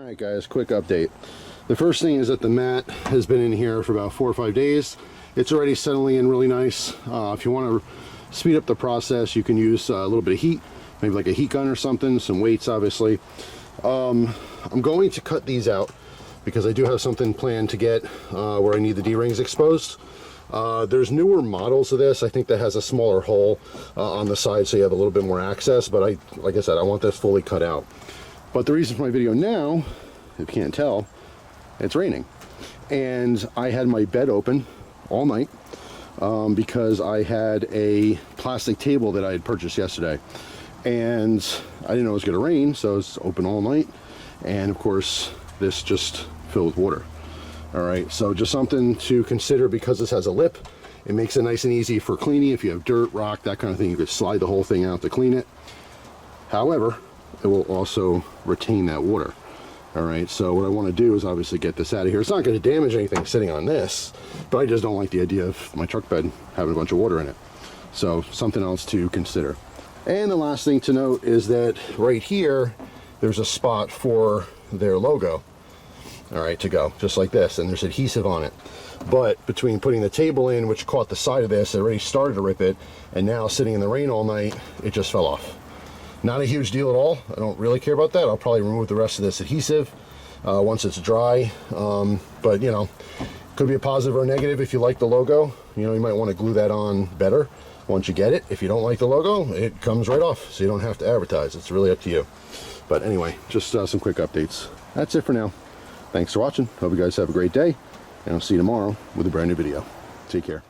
Alright guys, quick update. The first thing is that the mat has been in here for about 4 or 5 days. It's already settling in really nice. If you want to speed up the process, you can use a little bit of heat, maybe like a heat gun or something, some weights obviously. I'm going to cut these out because I do have something planned to get where I need the D-rings exposed. There's newer models of this, I think, that has a smaller hole on the side so you have a little bit more access, but like I said, I want this fully cut out. But the reason for my video now, if you can't tell, it's raining. And I had my bed open all night because I had a plastic table that I had purchased yesterday. And I didn't know it was going to rain, so it was open all night. And of course, this just filled with water. All right, so just something to consider because this has a lip. It makes it nice and easy for cleaning. If you have dirt, rock, that kind of thing, you could slide the whole thing out to clean it. However, it will also retain that water. All right, so what I want to do is obviously get this out of here. It's not going to damage anything sitting on this, but I just don't like the idea of my truck bed having a bunch of water in it. So something else to consider. And the last thing to note is that right here, there's a spot for their logo, all right, to go, just like this, and there's adhesive on it. But between putting the table in, which caught the side of this, it already started to rip it, and now sitting in the rain all night, it just fell off. Not a huge deal at all. I don't really care about that. I'll probably remove the rest of this adhesive once it's dry. But you know, could be a positive or a negative. If you like the logo, you know, you might want to glue that on better once you get it. If you don't like the logo, it comes right off, so you don't have to advertise. It's really up to you. But anyway, just some quick updates. That's it for now. Thanks for watching. Hope you guys have a great day, and I'll see you tomorrow with a brand new video. Take care.